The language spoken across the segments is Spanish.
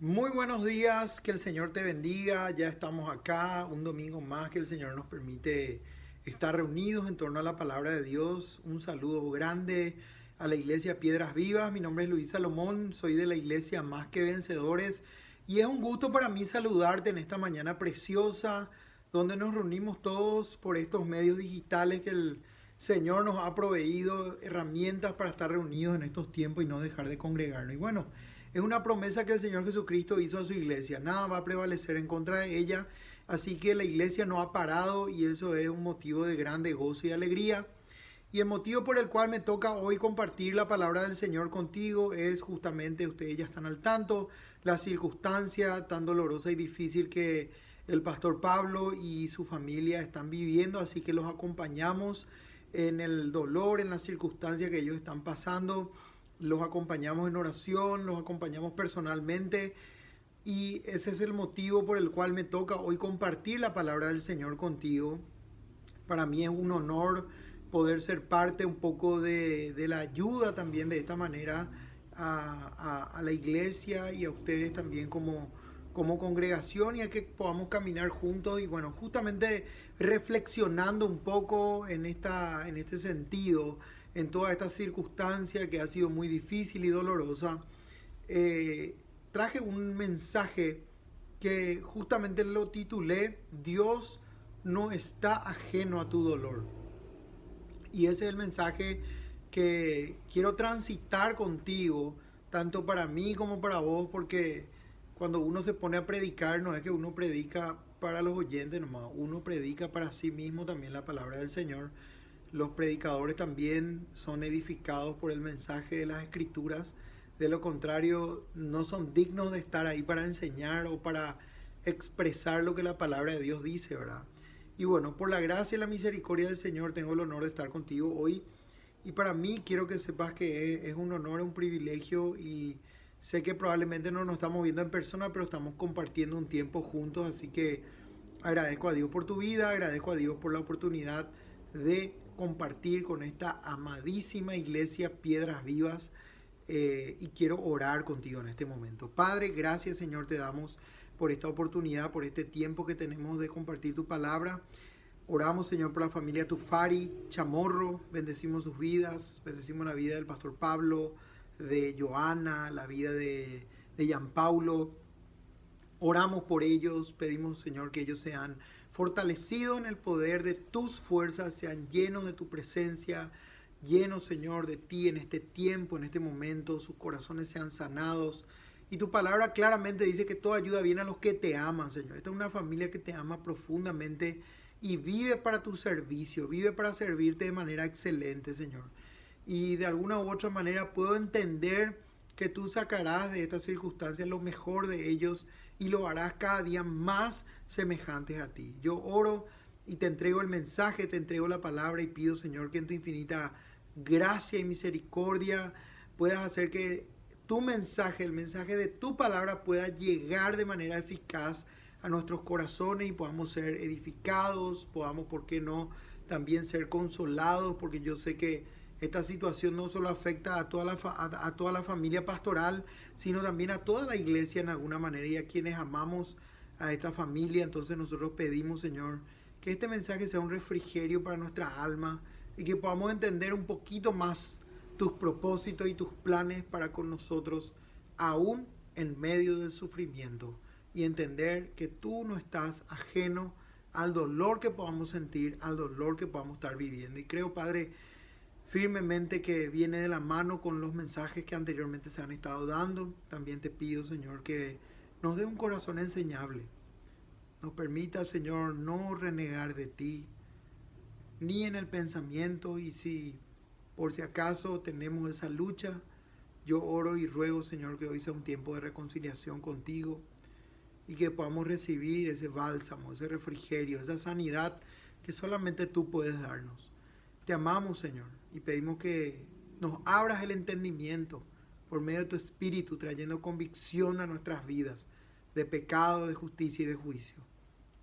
Muy buenos días, que el Señor te bendiga. Ya estamos acá, un domingo más que el Señor nos permite estar reunidos en torno a la palabra de Dios. Un saludo grande a la iglesia Piedras Vivas. Mi nombre es Luis Salomón, soy de la iglesia Más que Vencedores y es un gusto para mí saludarte en esta mañana preciosa donde nos reunimos todos por estos medios digitales que el Señor nos ha proveído herramientas para estar reunidos en estos tiempos y no dejar de congregarnos. Y bueno, es una promesa que el Señor Jesucristo hizo a su iglesia. Nada va a prevalecer en contra de ella. Así que la iglesia no ha parado y eso es un motivo de grande gozo y alegría. Y el motivo por el cual me toca hoy compartir la palabra del Señor contigo es justamente, ustedes ya están al tanto, la circunstancia tan dolorosa y difícil que el pastor Pablo y su familia están viviendo. Así que los acompañamos en el dolor, en la circunstancia que ellos están pasando. Los acompañamos en oración, los acompañamos personalmente y ese es el motivo por el cual me toca hoy compartir la palabra del Señor contigo. Para mí es un honor poder ser parte un poco de la ayuda también de esta manera a la iglesia y a ustedes también como congregación y a que podamos caminar juntos y bueno, justamente reflexionando un poco en este sentido, en toda esta circunstancia que ha sido muy difícil y dolorosa, eh, traje un mensaje que justamente lo titulé Dios no está ajeno a tu dolor. Y ese es el mensaje que quiero transitar contigo, tanto para mí como para vos, porque cuando uno se pone a predicar, no es que uno predica para los oyentes nomás, uno predica para sí mismo también la palabra del Señor. Los predicadores también son edificados por el mensaje de las escrituras. De lo contrario, no son dignos de estar ahí para enseñar o para expresar lo que la palabra de Dios dice, ¿verdad? Y bueno, por la gracia y la misericordia del Señor tengo el honor de estar contigo hoy. Y para mí quiero que sepas que es un honor, un privilegio y sé que probablemente no nos estamos viendo en persona, pero estamos compartiendo un tiempo juntos. Así que agradezco a Dios por tu vida, agradezco a Dios por la oportunidad de compartir con esta amadísima iglesia Piedras Vivas y quiero orar contigo en este momento. Padre, gracias Señor te damos por esta oportunidad, por este tiempo que tenemos de compartir tu palabra. Oramos, Señor, por la familia Tufari, Chamorro, bendecimos sus vidas, bendecimos la vida del pastor Pablo, de Joana, la vida de Gian Paulo. Oramos por ellos, pedimos, Señor, que ellos sean fortalecidos en el poder de tus fuerzas, sean llenos de tu presencia, llenos, Señor, de ti en este tiempo, en este momento, sus corazones sean sanados. Y tu palabra claramente dice que toda ayuda viene a los que te aman, Señor. Esta es una familia que te ama profundamente y vive para tu servicio, vive para servirte de manera excelente, Señor. Y de alguna u otra manera puedo entender que tú sacarás de estas circunstancias lo mejor de ellos y lo harás cada día más semejantes a ti. Yo oro y te entrego el mensaje, te entrego la palabra y pido, Señor, que en tu infinita gracia y misericordia puedas hacer que tu mensaje, el mensaje de tu palabra pueda llegar de manera eficaz a nuestros corazones y podamos ser edificados, podamos, ¿por qué no?, también ser consolados, porque yo sé que esta situación no solo afecta a toda la familia pastoral, sino también a toda la iglesia en alguna manera y a quienes amamos a esta familia. Entonces nosotros pedimos, Señor, que este mensaje sea un refrigerio para nuestra alma y que podamos entender un poquito más tus propósitos y tus planes para con nosotros, aún en medio del sufrimiento, y entender que tú no estás ajeno al dolor que podamos sentir, al dolor que podamos estar viviendo. Y creo, Padre, firmemente que viene de la mano con los mensajes que anteriormente se han estado dando. También te pido, Señor, que nos dé un corazón enseñable. Nos permita, Señor, no renegar de ti, ni en el pensamiento. Y si por si acaso tenemos esa lucha, yo oro y ruego, Señor, que hoy sea un tiempo de reconciliación contigo y que podamos recibir ese bálsamo, ese refrigerio, esa sanidad que solamente tú puedes darnos. Te amamos, Señor, y pedimos que nos abras el entendimiento por medio de tu Espíritu, trayendo convicción a nuestras vidas de pecado, de justicia y de juicio.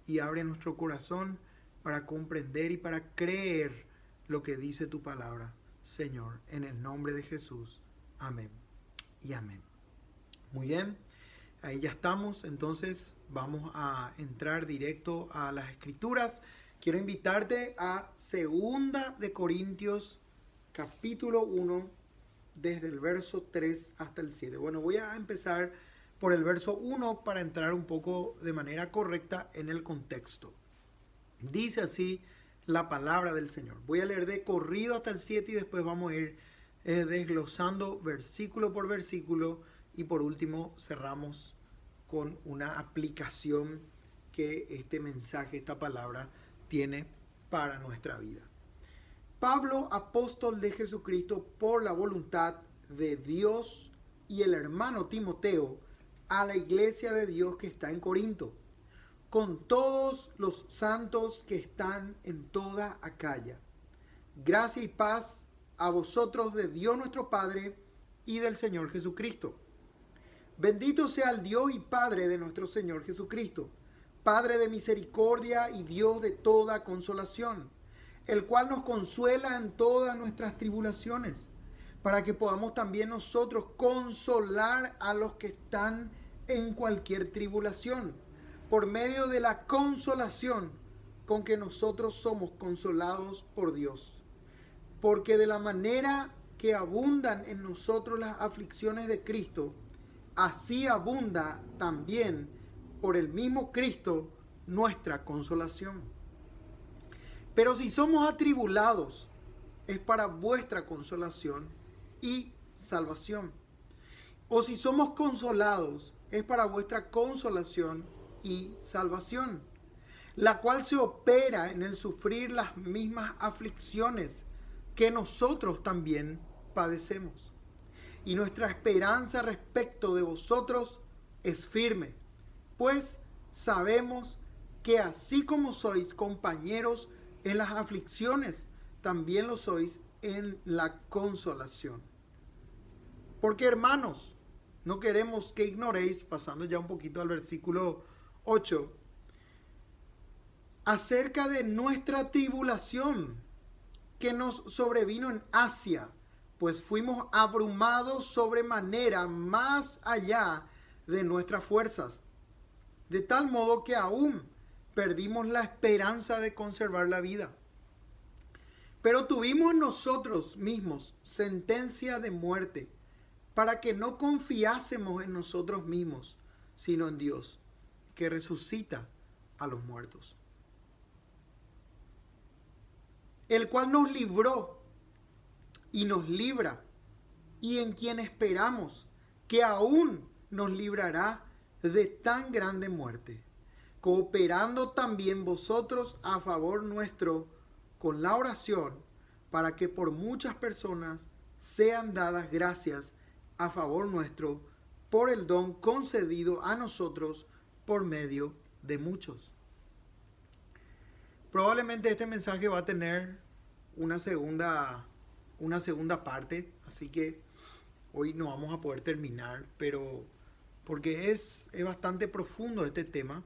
Y abre nuestro corazón para comprender y para creer lo que dice tu palabra, Señor, en el nombre de Jesús. Amén y amén. Muy bien. Ahí ya estamos, entonces vamos a entrar directo a las escrituras. Quiero invitarte a 2 capítulo 1, desde el verso 3 hasta el 7. Bueno, voy a empezar por el verso 1 para entrar un poco de manera correcta en el contexto. Dice así la palabra del Señor. Voy a leer de corrido hasta el 7 y después vamos a ir desglosando versículo por versículo y por último cerramos con una aplicación que este mensaje, esta palabra tiene para nuestra vida. Pablo, apóstol de Jesucristo por la voluntad de Dios, y el hermano Timoteo, a la iglesia de Dios que está en Corinto, con todos los santos que están en toda Acaya. Gracia y paz a vosotros de Dios nuestro Padre y del Señor Jesucristo. Bendito sea el Dios y Padre de nuestro Señor Jesucristo, Padre de misericordia y Dios de toda consolación, el cual nos consuela en todas nuestras tribulaciones, para que podamos también nosotros consolar a los que están en cualquier tribulación, por medio de la consolación con que nosotros somos consolados por Dios. Porque de la manera que abundan en nosotros las aflicciones de Cristo, así abunda también por el mismo Cristo nuestra consolación. Pero si somos atribulados, es para vuestra consolación y salvación. O si somos consolados, es para vuestra consolación y salvación, la cual se opera en el sufrir las mismas aflicciones que nosotros también padecemos. Y nuestra esperanza respecto de vosotros es firme, pues sabemos que así como sois compañeros en las aflicciones, también lo sois en la consolación. Porque, hermanos, no queremos que ignoréis, pasando ya un poquito al versículo 8, acerca de nuestra tribulación que nos sobrevino en Asia, pues fuimos abrumados sobremanera más allá de nuestras fuerzas, de tal modo que aún perdimos la esperanza de conservar la vida. Pero tuvimos nosotros mismos sentencia de muerte, para que no confiásemos en nosotros mismos, sino en Dios, que resucita a los muertos, el cual nos libró y nos libra, y en quien esperamos que aún nos librará de tan grande muerte, cooperando también vosotros a favor nuestro con la oración, para que por muchas personas sean dadas gracias a favor nuestro por el don concedido a nosotros por medio de muchos. Probablemente este mensaje va a tener una segunda parte, así que hoy no vamos a poder terminar, pero porque es bastante profundo este tema.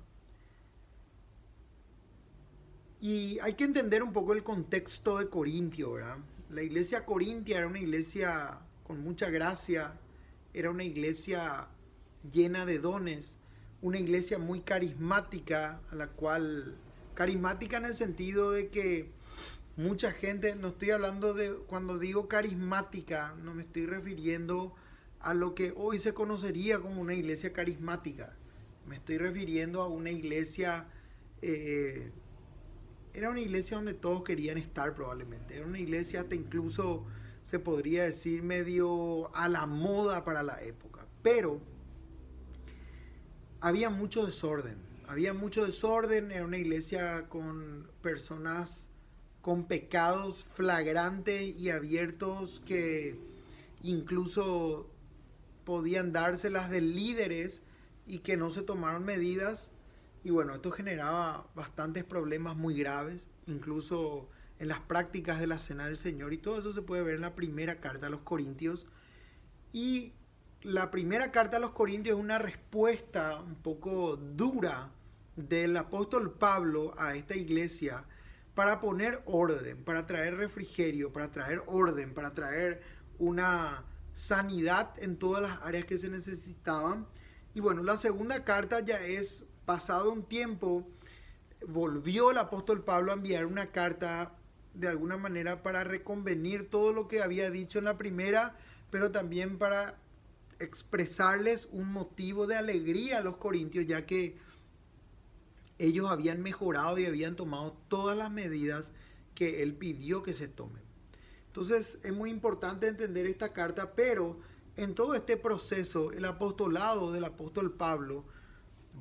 Y hay que entender un poco el contexto de Corintio, ¿verdad? La iglesia corintia era una iglesia con mucha gracia, era una iglesia llena de dones, una iglesia muy carismática, carismática en el sentido de que mucha gente, no estoy hablando de, cuando digo carismática, no me estoy refiriendo a lo que hoy se conocería como una iglesia carismática, me estoy refiriendo a una iglesia, era una iglesia donde todos querían estar probablemente, era una iglesia hasta incluso se podría decir medio a la moda para la época, pero había mucho desorden, era una iglesia con personas con pecados flagrantes y abiertos que incluso podían dárselas de líderes y que no se tomaron medidas. Y bueno, esto generaba bastantes problemas muy graves, incluso en las prácticas de la Cena del Señor. Y todo eso se puede ver en la primera carta a los Corintios. Y la primera carta a los Corintios es una respuesta un poco dura del apóstol Pablo a esta iglesia para poner orden, para traer refrigerio, para traer orden, para traer una sanidad en todas las áreas que se necesitaban Y bueno, la segunda carta ya es, pasado un tiempo, volvió el apóstol Pablo a enviar una carta de alguna manera para reconvenir todo lo que había dicho en la primera, pero también para expresarles un motivo de alegría a los corintios, ya que ellos habían mejorado y habían tomado todas las medidas que él pidió que se tomen. Entonces es muy importante entender esta carta, pero en todo este proceso el apostolado del apóstol Pablo,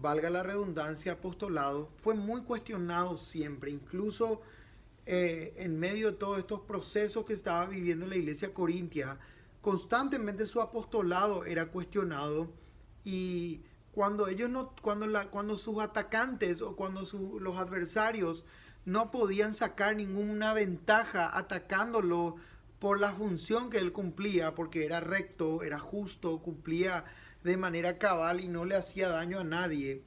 valga la redundancia, apostolado, fue muy cuestionado siempre, incluso en medio de todos estos procesos que estaba viviendo la iglesia corintia, constantemente su apostolado era cuestionado y cuando ellos no, cuando sus atacantes o cuando los adversarios no podían sacar ninguna ventaja atacándolo por la función que él cumplía, porque era recto, era justo, cumplía de manera cabal y no le hacía daño a nadie.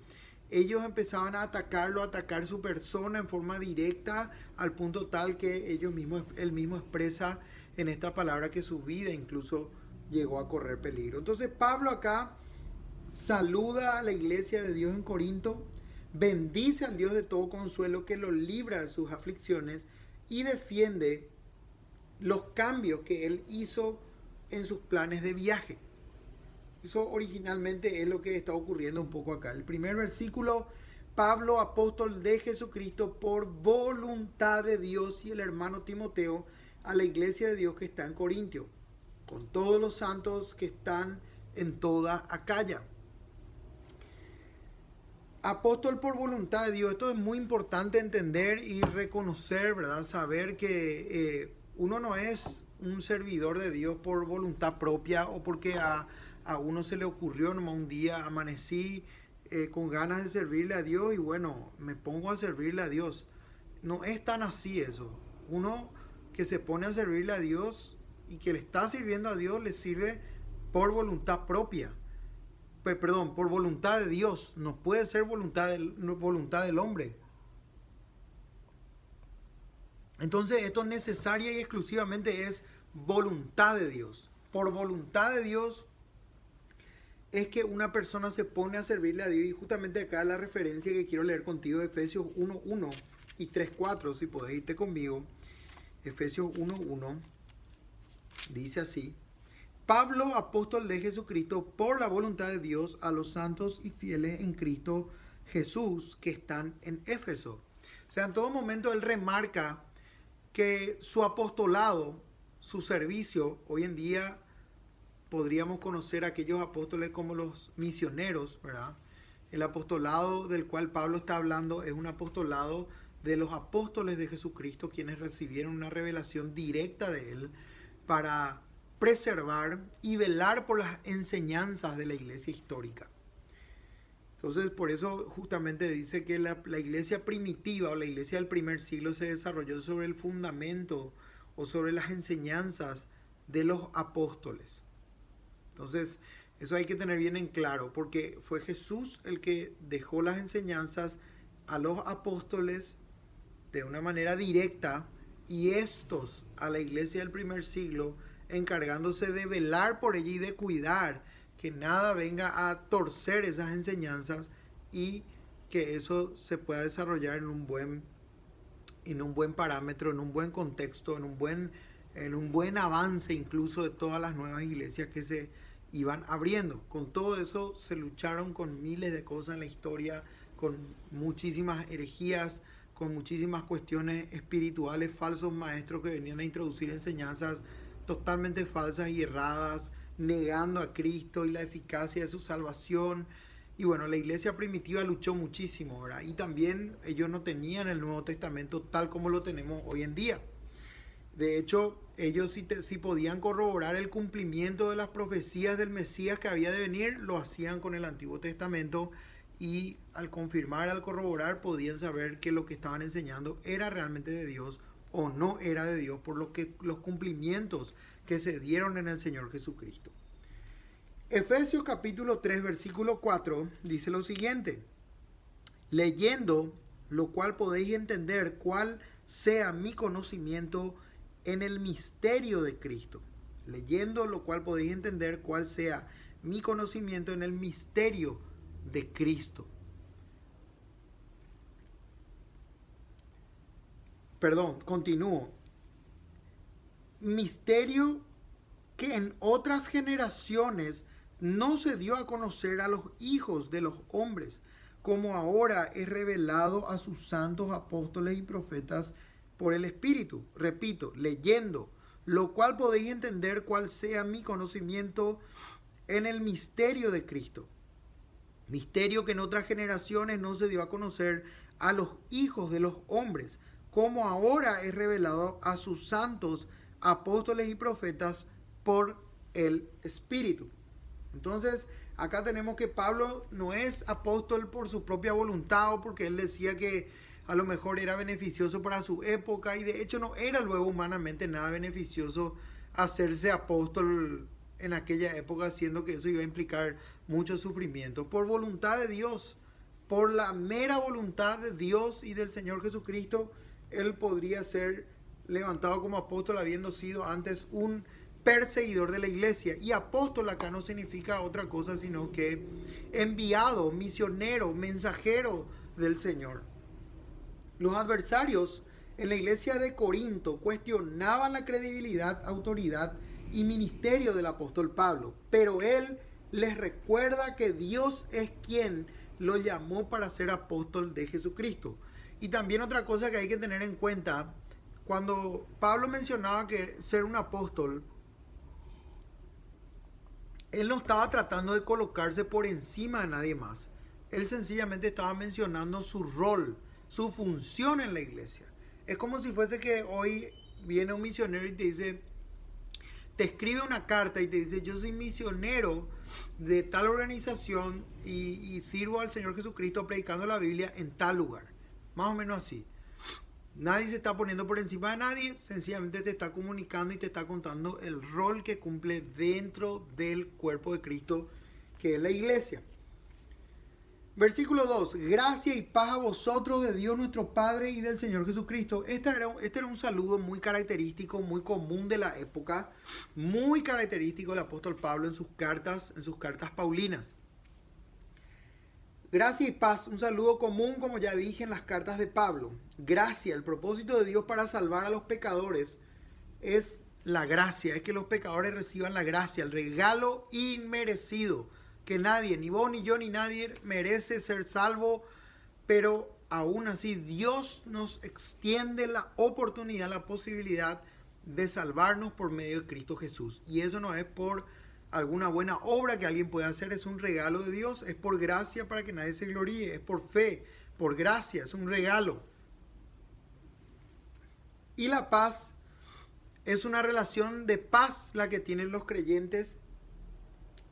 Ellos empezaban a atacarlo, a atacar su persona en forma directa, al punto tal que él mismo expresa en esta palabra que su vida incluso llegó a correr peligro. Entonces Pablo acá saluda a la iglesia de Dios en Corinto, bendice al Dios de todo consuelo que lo libra de sus aflicciones y defiende los cambios que él hizo en sus planes de viaje. Eso originalmente es lo que está ocurriendo un poco acá. El primer versículo, Pablo, apóstol de Jesucristo, por voluntad de Dios, y el hermano Timoteo, a la iglesia de Dios que está en Corintio, con todos los santos que están en toda Acaya. Apóstol por voluntad de Dios, esto es muy importante entender y reconocer, ¿verdad? Saber que uno no es un servidor de Dios por voluntad propia o porque a uno se le ocurrió nomás un día, amanecí con ganas de servirle a Dios y bueno, me pongo a servirle a Dios. No es tan así eso. Uno que se pone a servirle a Dios y que le está sirviendo a Dios, le sirve por voluntad propia. Perdón, por voluntad de Dios. No puede ser voluntad del hombre. Entonces esto necesaria y exclusivamente es voluntad de Dios. Por voluntad de Dios es que una persona se pone a servirle a Dios. Y justamente acá la referencia que quiero leer contigo de Efesios 1:1 y 3:4, si podés irte conmigo. Efesios 1:1 dice así: Pablo, apóstol de Jesucristo, por la voluntad de Dios, a los santos y fieles en Cristo Jesús que están en Éfeso. O sea, en todo momento él remarca que su apostolado, su servicio, hoy en día podríamos conocer a aquellos apóstoles como los misioneros, ¿verdad? El apostolado del cual Pablo está hablando es un apostolado de los apóstoles de Jesucristo, quienes recibieron una revelación directa de él para preservar y velar por las enseñanzas de la iglesia histórica. Entonces, por eso justamente dice que la iglesia primitiva o la iglesia del primer siglo se desarrolló sobre el fundamento o sobre las enseñanzas de los apóstoles. Entonces, eso hay que tener bien en claro, porque fue Jesús el que dejó las enseñanzas a los apóstoles de una manera directa y estos a la iglesia del primer siglo encargándose de velar por ella y de cuidar que nada venga a torcer esas enseñanzas y que eso se pueda desarrollar en un buen parámetro, en un buen contexto, en un buen avance incluso de todas las nuevas iglesias que se iban abriendo. Con todo eso se lucharon con miles de cosas en la historia, con muchísimas herejías, con muchísimas cuestiones espirituales, falsos maestros que venían a introducir enseñanzas totalmente falsas y erradas, negando a Cristo y la eficacia de su salvación. Y bueno, la iglesia primitiva luchó muchísimo, ¿verdad? Y también ellos no tenían el Nuevo Testamento tal como lo tenemos hoy en día. De hecho, ellos si podían corroborar el cumplimiento de las profecías del Mesías que había de venir, lo hacían con el Antiguo Testamento y al confirmar, al corroborar, podían saber que lo que estaban enseñando era realmente de Dios o no era de Dios por los cumplimientos que se dieron en el Señor Jesucristo. Efesios capítulo 3 versículo 4 dice lo siguiente: leyendo lo cual podéis entender cuál sea mi conocimiento en el misterio de Cristo. Leyendo lo cual podéis entender cuál sea mi conocimiento en el misterio de Cristo. Perdón, continúo. Misterio que en otras generaciones no se dio a conocer a los hijos de los hombres, como ahora es revelado a sus santos apóstoles y profetas por el Espíritu. Repito, leyendo, lo cual podéis entender cuál sea mi conocimiento en el misterio de Cristo. Misterio que en otras generaciones no se dio a conocer a los hijos de los hombres, como ahora es revelado a sus santos apóstoles y profetas por el Espíritu. Entonces, acá tenemos que Pablo no es apóstol por su propia voluntad o porque él decía que a lo mejor era beneficioso para su época, y de hecho no era luego humanamente nada beneficioso hacerse apóstol en aquella época, siendo que eso iba a implicar mucho sufrimiento. Por voluntad de Dios, por la mera voluntad de Dios y del Señor Jesucristo, él podría ser levantado como apóstol habiendo sido antes un perseguidor de la iglesia. Y apóstol acá no significa otra cosa sino que enviado, misionero, mensajero del Señor. Los adversarios en la iglesia de Corinto cuestionaban la credibilidad, autoridad y ministerio del apóstol Pablo, pero él les recuerda que Dios es quien lo llamó para ser apóstol de Jesucristo. Y también otra cosa que hay que tener en cuenta, cuando Pablo mencionaba que ser un apóstol, él no estaba tratando de colocarse por encima de nadie más. Él sencillamente estaba mencionando su rol, su función en la iglesia. Es como si fuese que hoy viene un misionero y te dice, te escribe una carta y te dice, yo soy misionero de tal organización y sirvo al Señor Jesucristo predicando la Biblia en tal lugar. Más o menos así. Nadie se está poniendo por encima de nadie, sencillamente te está comunicando y te está contando el rol que cumple dentro del cuerpo de Cristo, que es la iglesia. Versículo 2, gracia y paz a vosotros de Dios nuestro Padre y del Señor Jesucristo. Este era un saludo muy característico, muy común de la época, muy característico del apóstol Pablo en sus cartas paulinas. Gracia y paz, un saludo común, como ya dije, en las cartas de Pablo. Gracia, el propósito de Dios para salvar a los pecadores es la gracia, es que los pecadores reciban la gracia, el regalo inmerecido, que nadie, ni vos, ni yo, ni nadie merece ser salvo, pero aún así Dios nos extiende la oportunidad, la posibilidad de salvarnos por medio de Cristo Jesús. Y eso no es por alguna buena obra que alguien pueda hacer, es un regalo de Dios, es por gracia para que nadie se gloríe, es por fe, por gracia, es un regalo. Y la paz es una relación de paz la que tienen los creyentes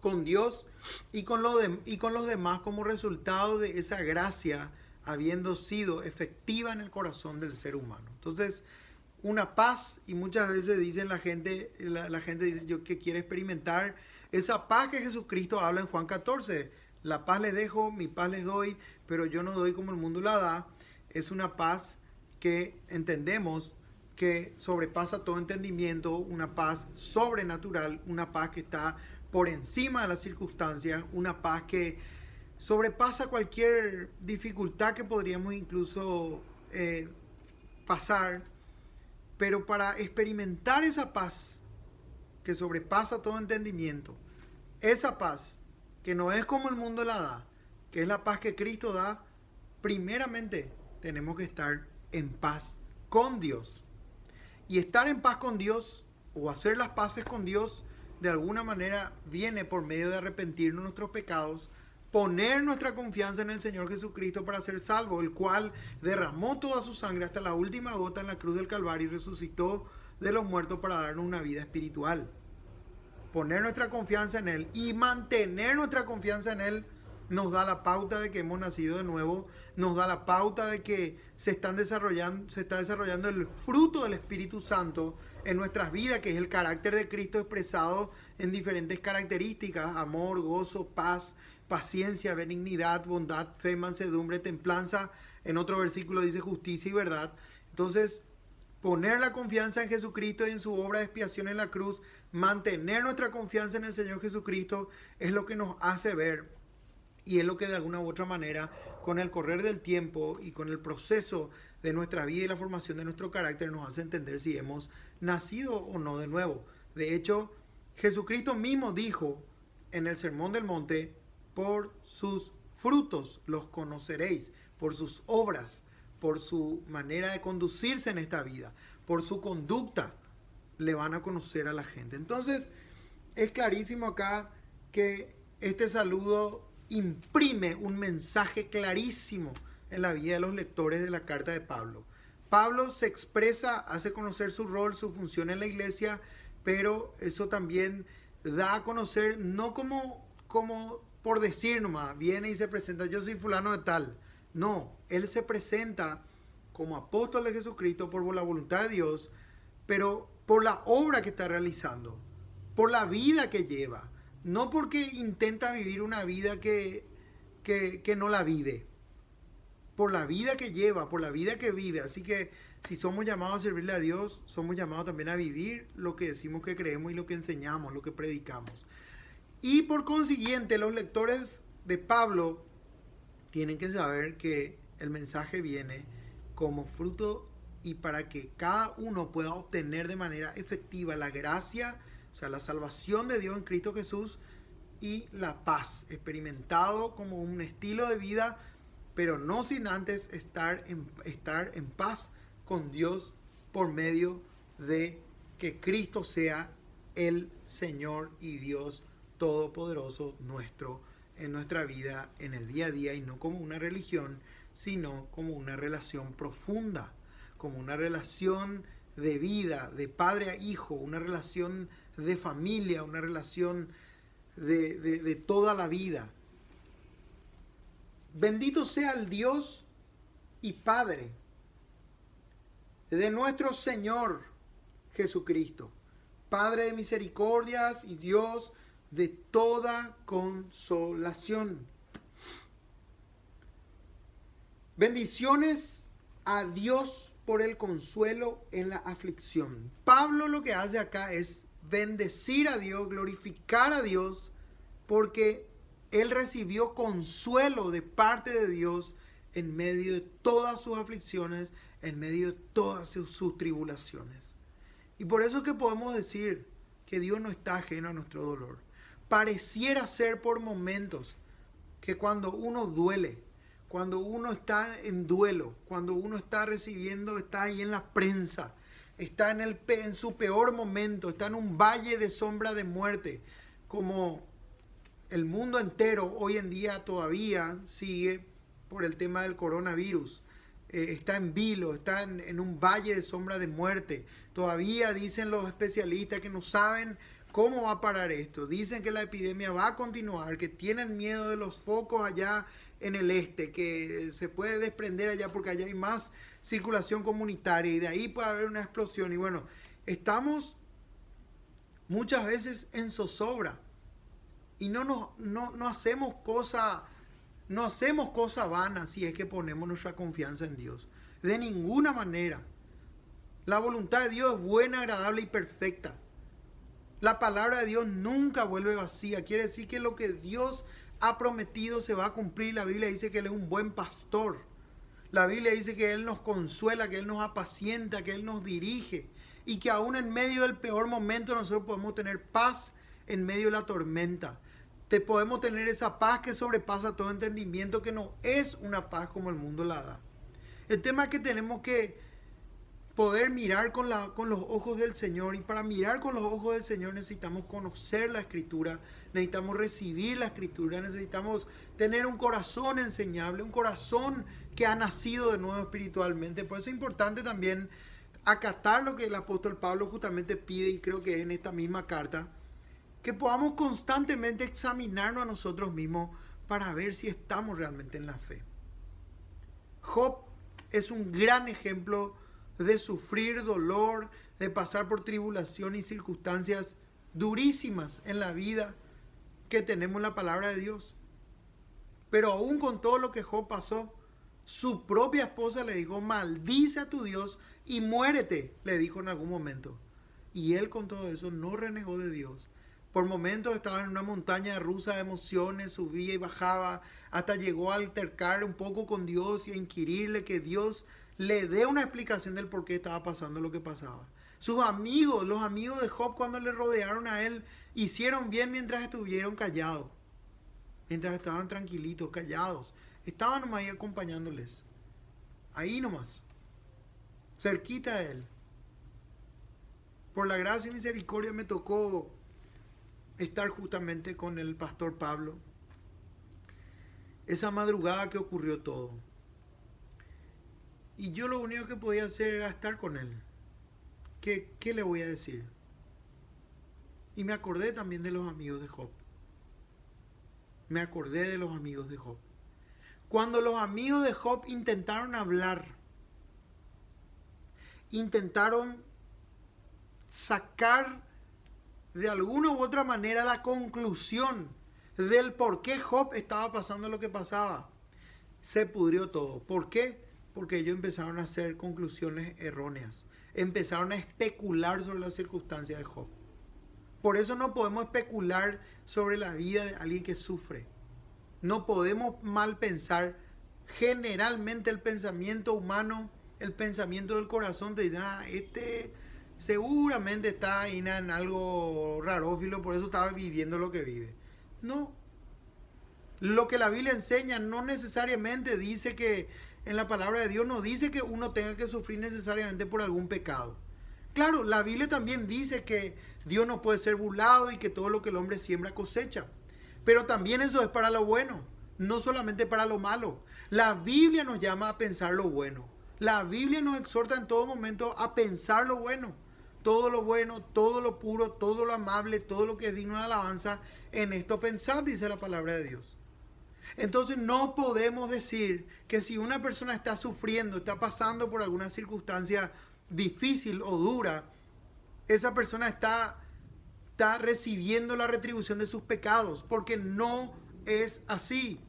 con Dios y con los demás como resultado de esa gracia habiendo sido efectiva en el corazón del ser humano. Entonces, una paz, y muchas veces dicen la gente dice, yo que quiere experimentar esa paz que Jesucristo habla en Juan 14. La paz les dejo, mi paz les doy, pero yo no doy como el mundo la da. Es una paz que entendemos que sobrepasa todo entendimiento, una paz sobrenatural, una paz que está por encima de las circunstancias, una paz que sobrepasa cualquier dificultad que podríamos incluso pasar. Pero para experimentar esa paz que sobrepasa todo entendimiento, esa paz que no es como el mundo la da, que es la paz que Cristo da, primeramente tenemos que estar en paz con Dios. Y estar en paz con Dios o hacer las paces con Dios de alguna manera viene por medio de arrepentirnos de nuestros pecados, poner nuestra confianza en el Señor Jesucristo para ser salvo, el cual derramó toda su sangre hasta la última gota en la cruz del Calvario y resucitó de los muertos para darnos una vida espiritual. Poner nuestra confianza en Él y mantener nuestra confianza en Él nos da la pauta de que hemos nacido de nuevo, nos da la pauta de que se está desarrollando el fruto del Espíritu Santo en nuestras vidas, que es el carácter de Cristo expresado en diferentes características: amor, gozo, paz, paciencia, benignidad, bondad, fe, mansedumbre, templanza. En otro versículo dice justicia y verdad. Entonces, poner la confianza en Jesucristo y en su obra de expiación en la cruz Mantener nuestra confianza en el Señor Jesucristo es lo que nos hace ver, y es lo que de alguna u otra manera, con el correr del tiempo y con el proceso de nuestra vida y la formación de nuestro carácter, nos hace entender si hemos nacido o no de nuevo. De hecho, Jesucristo mismo dijo en el Sermón del Monte: por sus frutos los conoceréis, por sus obras, por su manera de conducirse en esta vida, por su conducta, le van a conocer a la gente. Entonces, es clarísimo acá que este saludo imprime un mensaje clarísimo en la vida de los lectores de la carta de Pablo. Pablo se expresa, hace conocer su rol, su función en la iglesia, pero eso también da a conocer, no como por decir nomás, viene y se presenta: yo soy fulano de tal. No, él se presenta como apóstol de Jesucristo por la voluntad de Dios, pero por la obra que está realizando, por la vida que lleva, no porque intenta vivir una vida que no la vive, por la vida que lleva, por la vida que vive. Así que si somos llamados a servirle a Dios, somos llamados también a vivir lo que decimos que creemos y lo que enseñamos, lo que predicamos. Y por consiguiente, los lectores de Pablo tienen que saber que el mensaje viene como fruto y para que cada uno pueda obtener de manera efectiva la gracia, o sea, la salvación de Dios en Cristo Jesús, y la paz, experimentado como un estilo de vida, pero no sin antes estar en paz con Dios por medio de que Cristo sea el Señor y Dios Todopoderoso nuestro en nuestra vida, en el día a día, y no como una religión, sino como una relación profunda, como una relación de vida, de padre a hijo, una relación de familia, una relación de toda la vida. Bendito sea el Dios y Padre de nuestro Señor Jesucristo, Padre de misericordias y Dios de toda consolación. Bendiciones a Dios por el consuelo en la aflicción. Pablo lo que hace acá es bendecir a Dios, glorificar a Dios, porque él recibió consuelo de parte de Dios en medio de todas sus aflicciones, en medio de todas sus tribulaciones. Y por eso es que podemos decir que Dios no está ajeno a nuestro dolor. Pareciera ser por momentos que cuando uno duele, cuando uno está en duelo, cuando uno está recibiendo, está ahí en la prensa, está en su peor momento, está en un valle de sombra de muerte, como el mundo entero hoy en día todavía sigue por el tema del coronavirus. Está en vilo, está en un valle de sombra de muerte. Todavía dicen los especialistas que no saben cómo va a parar esto. Dicen que la epidemia va a continuar, que tienen miedo de los focos allá en el este, que se puede desprender allá porque allá hay más circulación comunitaria y de ahí puede haber una explosión. Y bueno, estamos muchas veces en zozobra y no hacemos cosa vana si es que ponemos nuestra confianza en Dios. De ninguna manera. La voluntad de Dios es buena, agradable y perfecta. La palabra de Dios nunca vuelve vacía. Quiere decir que lo que Dios ha prometido se va a cumplir. La Biblia dice que Él es un buen pastor. La Biblia dice que Él nos consuela, que Él nos apacienta, que Él nos dirige. Y que aún en medio del peor momento nosotros podemos tener paz en medio de la tormenta. Podemos tener esa paz que sobrepasa todo entendimiento, que no es una paz como el mundo la da. El tema es que tenemos que poder mirar con los ojos del Señor, y para mirar con los ojos del Señor necesitamos conocer la Escritura, necesitamos recibir la Escritura, necesitamos tener un corazón enseñable, un corazón que ha nacido de nuevo espiritualmente. Por eso es importante también acatar lo que el apóstol Pablo justamente pide, y creo que es en esta misma carta, que podamos constantemente examinarnos a nosotros mismos para ver si estamos realmente en la fe. Job es un gran ejemplo de sufrir dolor, de pasar por tribulación y circunstancias durísimas en la vida, que tenemos la palabra de Dios. Pero aún con todo lo que Job pasó, su propia esposa le dijo: maldice a tu Dios y muérete, le dijo en algún momento. Y él con todo eso no renegó de Dios. Por momentos estaba en una montaña rusa de emociones, subía y bajaba, hasta llegó a altercar un poco con Dios y a inquirirle que Dios le dé una explicación del por qué estaba pasando lo que pasaba. Sus amigos, los amigos de Job, cuando le rodearon a él, hicieron bien mientras estuvieron callados, mientras estaban tranquilitos, callados. Estaban nomás ahí acompañándoles, ahí nomás, cerquita de él. Por la gracia y misericordia me tocó estar justamente con el pastor Pablo. Esa madrugada que ocurrió todo. Y yo lo único que podía hacer era estar con él. ¿Qué le voy a decir? Y me acordé también de los amigos de Job. Me acordé de los amigos de Job. Cuando los amigos de Job intentaron hablar, intentaron sacar de alguna u otra manera la conclusión del por qué Job estaba pasando lo que pasaba, se pudrió todo. ¿Por qué? Porque ellos empezaron a hacer conclusiones erróneas. Empezaron a especular sobre las circunstancias de Job. Por eso no podemos especular sobre la vida de alguien que sufre. No podemos mal pensar. Generalmente el pensamiento humano, el pensamiento del corazón te dice, seguramente está ahí en algo rarófilo, por eso estaba viviendo lo que vive. No. Lo que la Biblia enseña no necesariamente dice que, en la palabra de Dios no dice que uno tenga que sufrir necesariamente por algún pecado. Claro, la Biblia también dice que Dios no puede ser burlado y que todo lo que el hombre siembra cosecha. Pero también eso es para lo bueno, no solamente para lo malo. La Biblia nos llama a pensar lo bueno. La Biblia nos exhorta en todo momento a pensar lo bueno. Todo lo bueno, todo lo puro, todo lo amable, todo lo que es digno de alabanza, en esto pensad, dice la palabra de Dios. Entonces no podemos decir que si una persona está sufriendo, está pasando por alguna circunstancia difícil o dura, esa persona está recibiendo la retribución de sus pecados, porque no es así.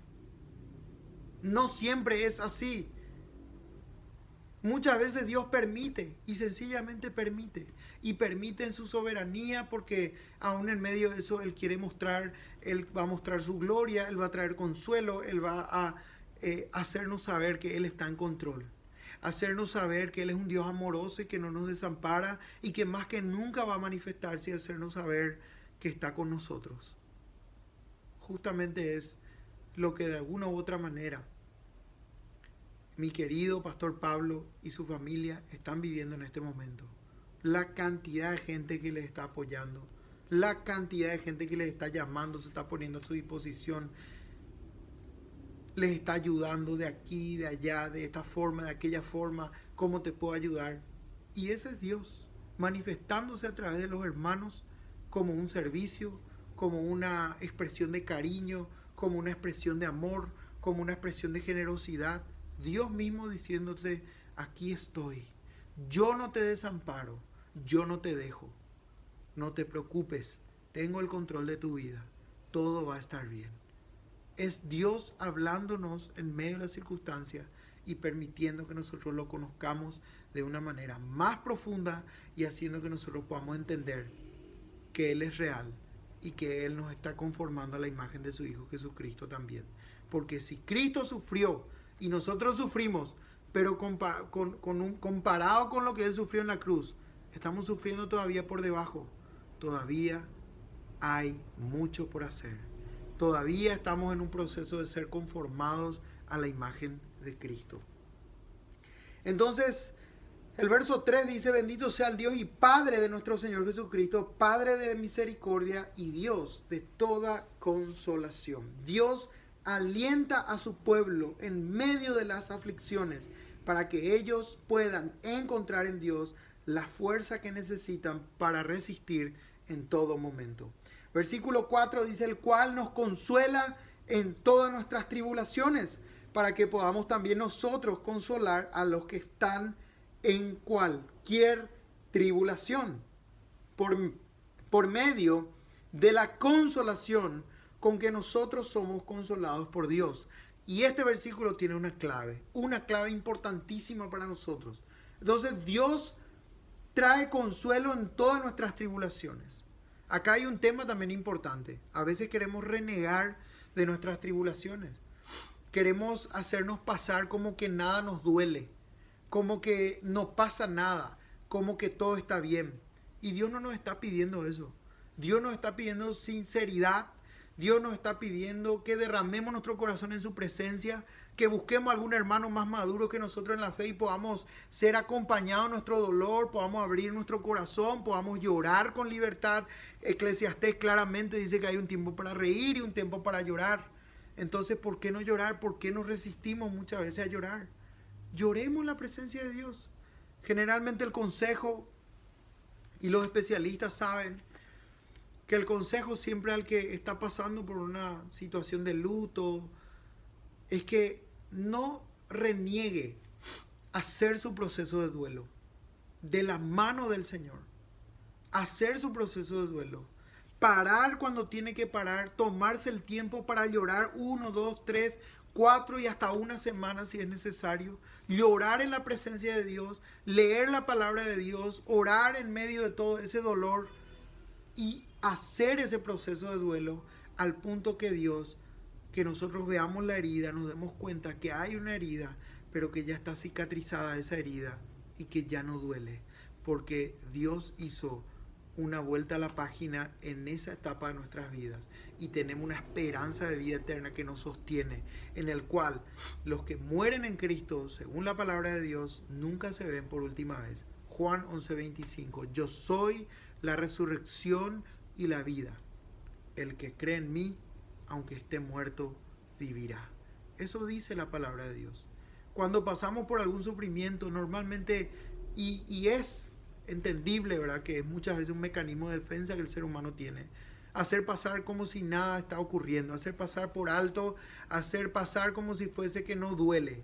No siempre es así. Muchas veces Dios permite y sencillamente permite. Y permite en su soberanía porque aún en medio de eso Él quiere mostrar, Él va a mostrar su gloria, Él va a traer consuelo, Él va a hacernos saber que Él está en control. Hacernos saber que Él es un Dios amoroso y que no nos desampara y que más que nunca va a manifestarse y hacernos saber que está con nosotros. Justamente es lo que de alguna u otra manera mi querido pastor Pablo y su familia están viviendo en este momento. La cantidad de gente que les está apoyando, la cantidad de gente que les está llamando, se está poniendo a su disposición, les está ayudando de aquí, de allá, de esta forma, de aquella forma, cómo te puedo ayudar. Y ese es Dios, manifestándose a través de los hermanos como un servicio, como una expresión de cariño, como una expresión de amor, como una expresión de generosidad. Dios mismo diciéndose, aquí estoy, yo no te desamparo, yo no te dejo, no te preocupes, tengo el control de tu vida, todo va a estar bien. Es Dios hablándonos en medio de las circunstancias y permitiendo que nosotros lo conozcamos de una manera más profunda y haciendo que nosotros podamos entender que Él es real y que Él nos está conformando a la imagen de su Hijo Jesucristo también. Porque si Cristo sufrió y nosotros sufrimos, pero comparado con lo que Él sufrió en la cruz, estamos sufriendo todavía por debajo. Todavía hay mucho por hacer. Todavía estamos en un proceso de ser conformados a la imagen de Cristo. Entonces, el verso 3 dice, bendito sea el Dios y Padre de nuestro Señor Jesucristo, Padre de misericordia y Dios de toda consolación. Dios alienta a su pueblo en medio de las aflicciones para que ellos puedan encontrar en Dios la fuerza que necesitan para resistir en todo momento. Versículo 4 dice, el cual nos consuela en todas nuestras tribulaciones, para que podamos también nosotros consolar a los que están en cualquier tribulación, por medio de la consolación con que nosotros somos consolados por Dios. Y este versículo tiene una clave importantísima para nosotros. Entonces Dios trae consuelo en todas nuestras tribulaciones. Acá hay un tema también importante. A veces queremos renegar de nuestras tribulaciones. Queremos hacernos pasar como que nada nos duele, como que no pasa nada, como que todo está bien. Y Dios no nos está pidiendo eso. Dios nos está pidiendo sinceridad. Dios nos está pidiendo que derramemos nuestro corazón en su presencia, que busquemos algún hermano más maduro que nosotros en la fe y podamos ser acompañados en nuestro dolor, podamos abrir nuestro corazón, podamos llorar con libertad. Eclesiastés claramente dice que hay un tiempo para reír y un tiempo para llorar. Entonces, ¿por qué no llorar? ¿Por qué nos resistimos muchas veces a llorar? Lloremos en la presencia de Dios. Generalmente el consejo, y los especialistas saben, que el consejo siempre al que está pasando por una situación de luto es que no reniegue hacer su proceso de duelo de la mano del Señor. Hacer su proceso de duelo. Parar cuando tiene que parar, tomarse el tiempo para llorar 1, 2, 3, 4 y hasta una semana si es necesario. Llorar en la presencia de Dios, leer la palabra de Dios, orar en medio de todo ese dolor y hacer ese proceso de duelo al punto que Dios, que nosotros veamos la herida, nos demos cuenta que hay una herida, pero que ya está cicatrizada esa herida y que ya no duele, porque Dios hizo una vuelta a la página en esa etapa de nuestras vidas y tenemos una esperanza de vida eterna que nos sostiene, en el cual los que mueren en Cristo, según la palabra de Dios, nunca se ven por última vez. Juan 11:25, yo soy la resurrección y la vida. El que cree en mí, aunque esté muerto, vivirá. Eso dice la palabra de Dios. Cuando pasamos por algún sufrimiento, normalmente, y es entendible, ¿verdad?, que es muchas veces un mecanismo de defensa que el ser humano tiene. Hacer pasar como si nada está ocurriendo, hacer pasar por alto, hacer pasar como si fuese que no duele.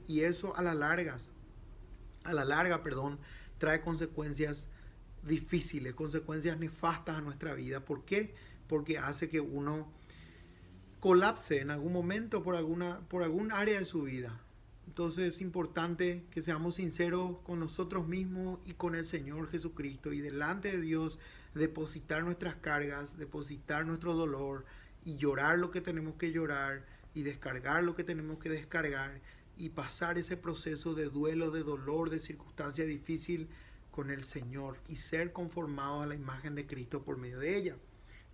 Y eso a la larga, trae consecuencias difíciles, consecuencias nefastas a nuestra vida. ¿Por qué? Porque hace que uno colapse en algún momento por algún área de su vida. Entonces es importante que seamos sinceros con nosotros mismos y con el Señor Jesucristo y delante de Dios depositar nuestras cargas, depositar nuestro dolor y llorar lo que tenemos que llorar y descargar lo que tenemos que descargar y pasar ese proceso de duelo, de dolor, de circunstancia difícil con el Señor y ser conformados a la imagen de Cristo por medio de ella.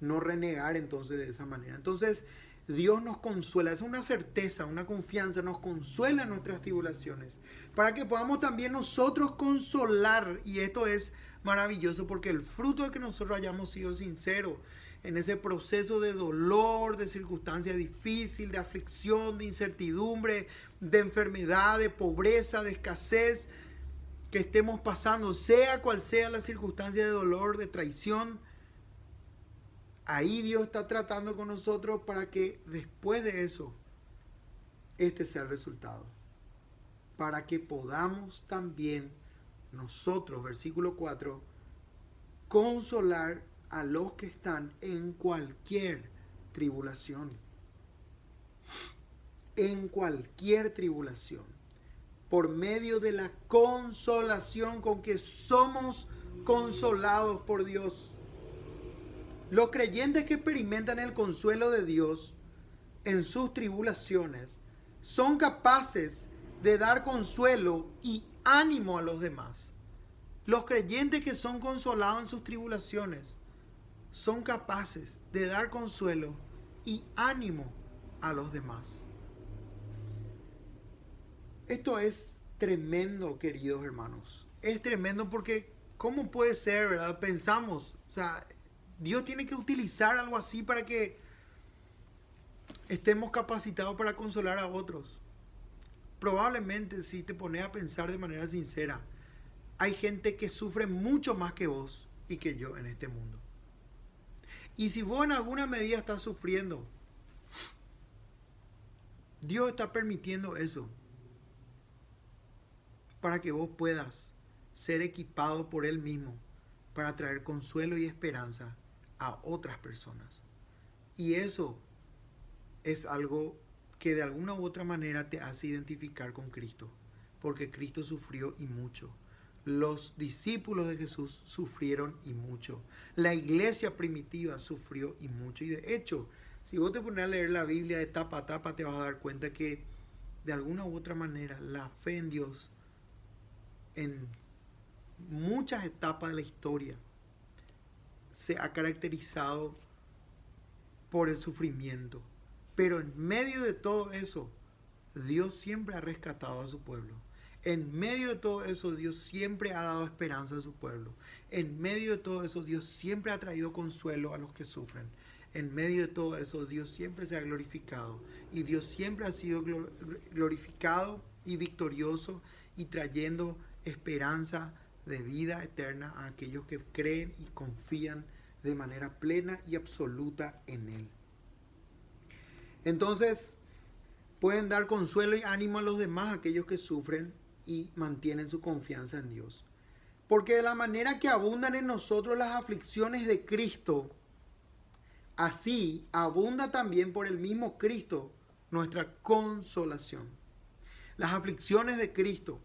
No renegar entonces de esa manera. Entonces Dios nos consuela, es una certeza, una confianza, nos consuela en nuestras tribulaciones, para que podamos también nosotros consolar, y esto es maravilloso porque el fruto de que nosotros hayamos sido sinceros en ese proceso de dolor, de circunstancia difícil, de aflicción, de incertidumbre, de enfermedad, de pobreza, de escasez que estemos pasando, sea cual sea la circunstancia de dolor, de traición, ahí Dios está tratando con nosotros para que después de eso, este sea el resultado. Para que podamos también nosotros, versículo 4, consolar a los que están en cualquier tribulación. En cualquier tribulación. Por medio de la consolación con que somos consolados por Dios. Los creyentes que experimentan el consuelo de Dios en sus tribulaciones son capaces de dar consuelo y ánimo a los demás. Los creyentes que son consolados en sus tribulaciones son capaces de dar consuelo y ánimo a los demás. Esto es tremendo, queridos hermanos. Es tremendo porque ¿cómo puede ser, verdad? Pensamos, o sea, Dios tiene que utilizar algo así para que estemos capacitados para consolar a otros. Probablemente, si te pones a pensar de manera sincera, hay gente que sufre mucho más que vos y que yo en este mundo. Y si vos en alguna medida estás sufriendo, Dios está permitiendo eso para que vos puedas ser equipado por Él mismo para traer consuelo y esperanza a otras personas. Y eso es algo que de alguna u otra manera te hace identificar con Cristo, porque Cristo sufrió y mucho. los discípulos de Jesús sufrieron y mucho. La iglesia primitiva sufrió y mucho. Y de hecho, si vos te pones a leer la Biblia de tapa a tapa, te vas a dar cuenta que de alguna u otra manera la fe en Dios en muchas etapas de la historia se ha caracterizado por el sufrimiento. Pero en medio de todo eso, Dios siempre ha rescatado a su pueblo. En medio de todo eso, Dios siempre ha dado esperanza a su pueblo. En medio de todo eso, Dios siempre ha traído consuelo a los que sufren. En medio de todo eso, Dios siempre se ha glorificado. Y Dios siempre ha sido glorificado y victorioso y trayendo esperanza de vida eterna a aquellos que creen y confían de manera plena y absoluta en Él. Entonces, pueden dar consuelo y ánimo a los demás, aquellos que sufren y mantienen su confianza en Dios. Porque de la manera que abundan en nosotros las aflicciones de Cristo, así abunda también por el mismo Cristo nuestra consolación. Las aflicciones de Cristo.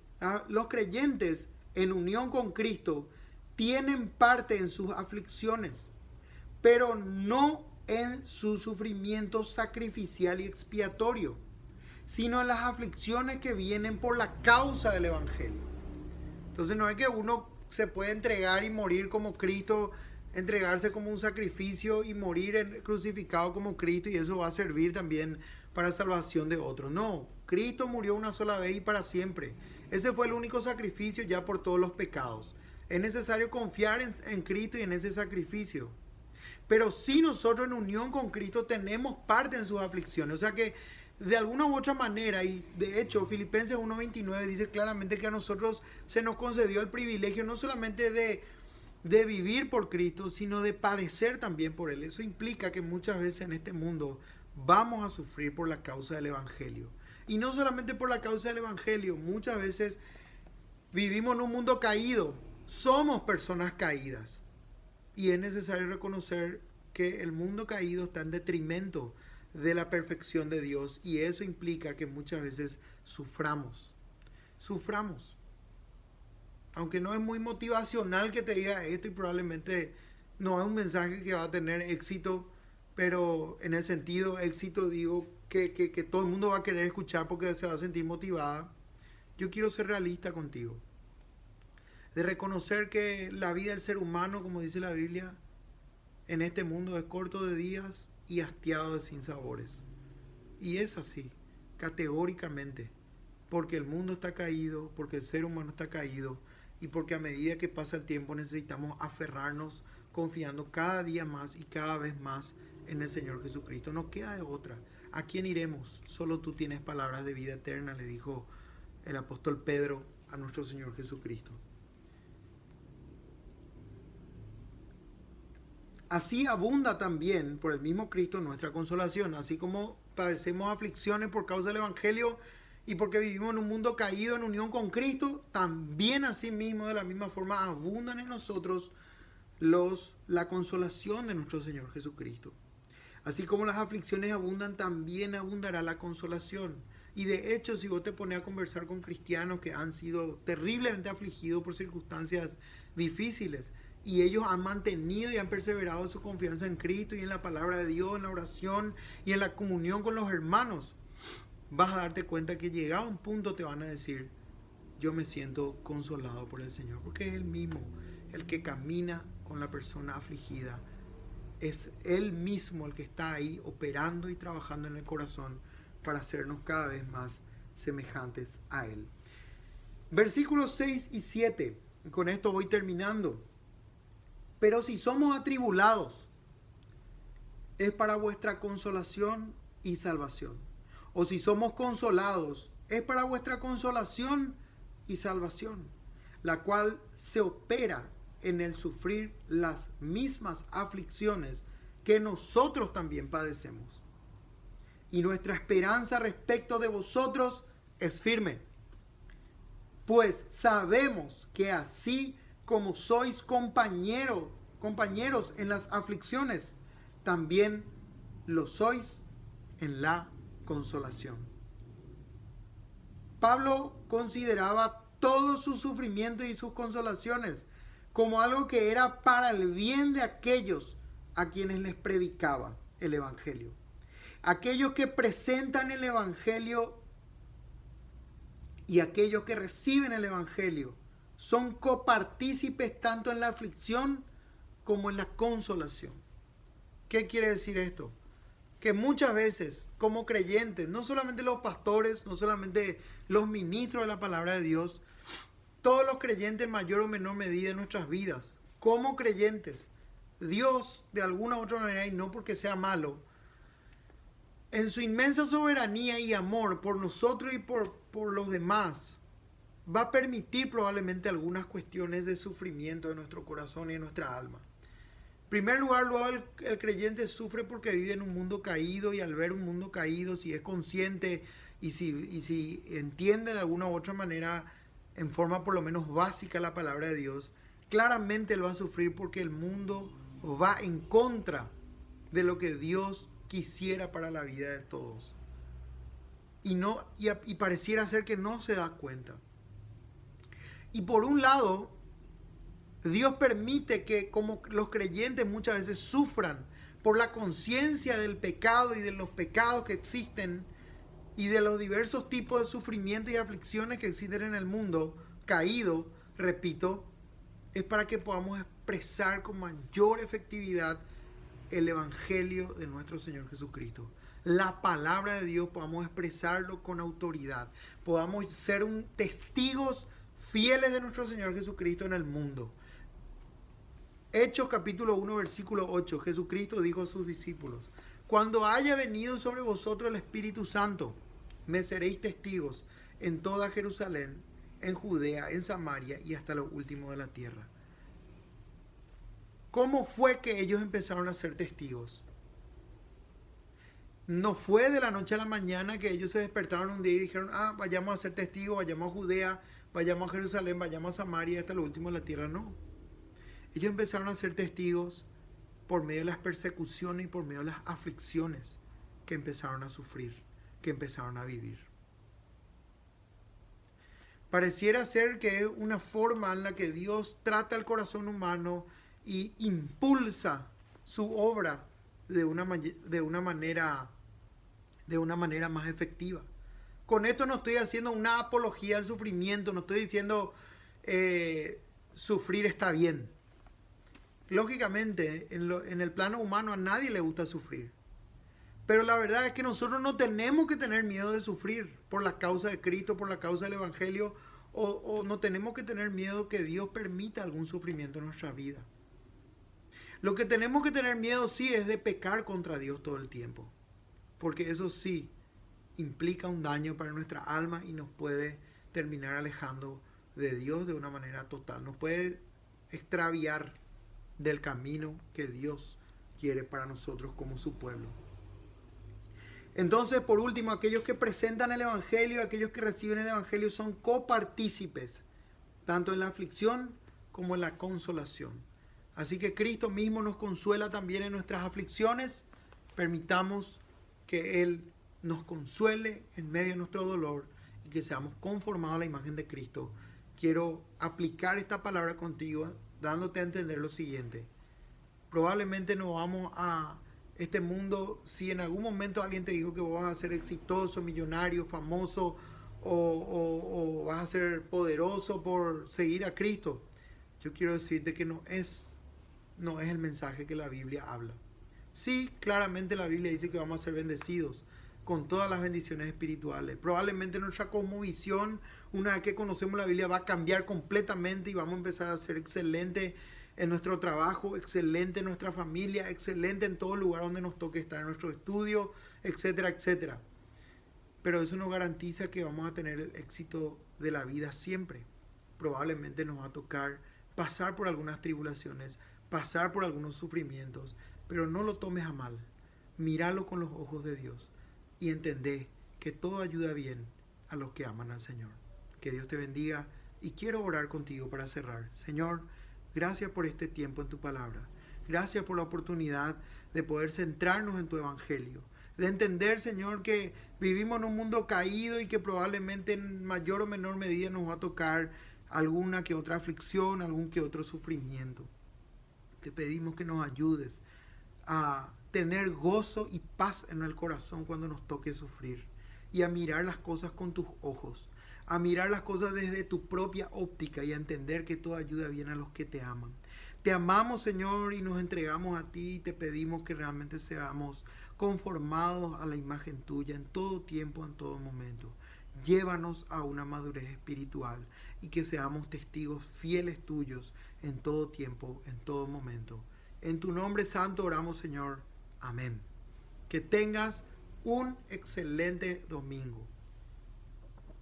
Los creyentes en unión con Cristo tienen parte en sus aflicciones, pero no en su sufrimiento sacrificial y expiatorio, sino en las aflicciones que vienen por la causa del Evangelio. Entonces no es que uno se puede entregar y morir como Cristo, entregarse como un sacrificio y morir crucificado como Cristo, y eso va a servir también para salvación de otros. No, Cristo murió una sola vez y para siempre. Ese fue el único sacrificio ya por todos los pecados. Es necesario confiar en Cristo y en ese sacrificio. Pero si nosotros en unión con Cristo tenemos parte en sus aflicciones, o sea que de alguna u otra manera, y de hecho Filipenses 1:29 dice claramente que a nosotros se nos concedió el privilegio no solamente de vivir por Cristo, sino de padecer también por Él. Eso implica que muchas veces en este mundo vamos a sufrir por la causa del Evangelio. Y no solamente por la causa del Evangelio, muchas veces vivimos en un mundo caído, somos personas caídas. Y es necesario reconocer que el mundo caído está en detrimento de la perfección de Dios, y eso implica que muchas veces suframos. Aunque no es muy motivacional que te diga esto, y probablemente no es un mensaje que va a tener éxito, pero en el sentido éxito digo que todo el mundo va a querer escuchar porque se va a sentir motivada. Yo quiero ser realista contigo, de reconocer que la vida del ser humano, como dice la Biblia, en este mundo es corto de días y hastiado de sinsabores. Y es así, categóricamente, porque el mundo está caído, porque el ser humano está caído, y porque a medida que pasa el tiempo necesitamos aferrarnos confiando cada día más y cada vez más en el Señor Jesucristo. No queda de otra. ¿A quién iremos? Solo tú tienes palabras de vida eterna, le dijo el apóstol Pedro a nuestro Señor Jesucristo. Así abunda también por el mismo Cristo nuestra consolación, así como padecemos aflicciones por causa del Evangelio y porque vivimos en un mundo caído en unión con Cristo, también así mismo, de la misma forma, abundan en nosotros la consolación de nuestro Señor Jesucristo. Así como las aflicciones abundan, también abundará la consolación. Y de hecho, si vos te pones a conversar con cristianos que han sido terriblemente afligidos por circunstancias difíciles, y ellos han mantenido y han perseverado su confianza en Cristo y en la palabra de Dios, en la oración y en la comunión con los hermanos, vas a darte cuenta que llegado a un punto te van a decir: yo me siento consolado por el Señor, porque es Él mismo el que camina con la persona afligida. Es Él mismo el que está ahí operando y trabajando en el corazón para hacernos cada vez más semejantes a Él. Versículos 6 y 7. Con esto voy terminando. Pero si somos atribulados, es para vuestra consolación y salvación. O si somos consolados, es para vuestra consolación y salvación, la cual se opera en el sufrir las mismas aflicciones que nosotros también padecemos. Y nuestra esperanza respecto de vosotros es firme, pues sabemos que así como sois compañeros en las aflicciones, también lo sois en la consolación. Pablo consideraba todos sus sufrimientos y sus consolaciones, como algo que era para el bien de aquellos a quienes les predicaba el Evangelio. Aquellos que presentan el Evangelio y aquellos que reciben el Evangelio son copartícipes tanto en la aflicción como en la consolación. ¿Qué quiere decir esto? Que muchas veces como creyentes, no solamente los pastores, no solamente los ministros de la palabra de Dios, todos los creyentes en mayor o menor medida en nuestras vidas, como creyentes, Dios de alguna u otra manera, y no porque sea malo, en su inmensa soberanía y amor por nosotros y por los demás, va a permitir probablemente algunas cuestiones de sufrimiento de nuestro corazón y de nuestra alma. En primer lugar, luego el creyente sufre porque vive en un mundo caído, y al ver un mundo caído, si es consciente y si entiende de alguna u otra manera, en forma por lo menos básica, la palabra de Dios, claramente él va a sufrir porque el mundo va en contra de lo que Dios quisiera para la vida de todos. Y pareciera ser que no se da cuenta. Y por un lado, Dios permite que como los creyentes muchas veces sufran por la conciencia del pecado y de los pecados que existen y de los diversos tipos de sufrimientos y aflicciones que existen en el mundo caído, repito, es para que podamos expresar con mayor efectividad el Evangelio de nuestro Señor Jesucristo. La palabra de Dios podamos expresarlo con autoridad, podamos ser testigos fieles de nuestro Señor Jesucristo en el mundo. Hechos capítulo 1 versículo 8, Jesucristo dijo a sus discípulos: cuando haya venido sobre vosotros el Espíritu Santo, me seréis testigos en toda Jerusalén, en Judea, en Samaria y hasta lo último de la tierra. ¿Cómo fue que ellos empezaron a ser testigos? No fue de la noche a la mañana que ellos se despertaron un día y dijeron: vayamos a ser testigos, vayamos a Judea, vayamos a Jerusalén, vayamos a Samaria y hasta lo último de la tierra. No. Ellos empezaron a ser testigos por medio de las persecuciones y por medio de las aflicciones que empezaron a sufrir, que empezaron a vivir. Pareciera ser que es una forma en la que Dios trata el corazón humano y impulsa su obra de una manera más efectiva. Con esto no estoy haciendo una apología al sufrimiento, no estoy diciendo sufrir está bien. Lógicamente, en el plano humano a nadie le gusta sufrir. Pero la verdad es que nosotros no tenemos que tener miedo de sufrir por la causa de Cristo, por la causa del Evangelio, o no tenemos que tener miedo que Dios permita algún sufrimiento en nuestra vida. Lo que tenemos que tener miedo sí es de pecar contra Dios todo el tiempo, porque eso sí implica un daño para nuestra alma y nos puede terminar alejando de Dios de una manera total, nos puede extraviar del camino que Dios quiere para nosotros como su pueblo. Entonces, por último, aquellos que presentan el Evangelio, aquellos que reciben el Evangelio son copartícipes, tanto en la aflicción como en la consolación. Así que Cristo mismo nos consuela también en nuestras aflicciones. Permitamos que Él nos consuele en medio de nuestro dolor y que seamos conformados a la imagen de Cristo. Quiero aplicar esta palabra contigo, dándote a entender lo siguiente. Probablemente no vamos a este mundo, si en algún momento alguien te dijo que vos vas a ser exitoso, millonario, famoso o vas a ser poderoso por seguir a Cristo, yo quiero decirte que no es el mensaje que la Biblia habla. Sí, claramente la Biblia dice que vamos a ser bendecidos con todas las bendiciones espirituales. Probablemente nuestra cosmovisión, una vez que conocemos la Biblia, va a cambiar completamente y vamos a empezar a ser excelentes en nuestro trabajo, excelente en nuestra familia, excelente en todo lugar donde nos toque estar, en nuestro estudio, etcétera, etcétera. Pero eso no garantiza que vamos a tener el éxito de la vida siempre. Probablemente nos va a tocar pasar por algunas tribulaciones, pasar por algunos sufrimientos, pero no lo tomes a mal. Míralo con los ojos de Dios y entendé que todo ayuda bien a los que aman al Señor. Que Dios te bendiga y quiero orar contigo para cerrar. Señor, gracias por este tiempo en tu palabra. Gracias por la oportunidad de poder centrarnos en tu Evangelio. de entender, Señor, que vivimos en un mundo caído y que probablemente en mayor o menor medida nos va a tocar alguna que otra aflicción, algún que otro sufrimiento. Te pedimos que nos ayudes a tener gozo y paz en el corazón cuando nos toque sufrir y a mirar las cosas con tus ojos, a mirar las cosas desde tu propia óptica y a entender que toda ayuda viene a los que te aman. Te amamos, Señor, y nos entregamos a ti y te pedimos que realmente seamos conformados a la imagen tuya en todo tiempo, en todo momento. Llévanos a una madurez espiritual y que seamos testigos fieles tuyos en todo tiempo, en todo momento. En tu nombre santo oramos, Señor. Amén. Que tengas un excelente domingo.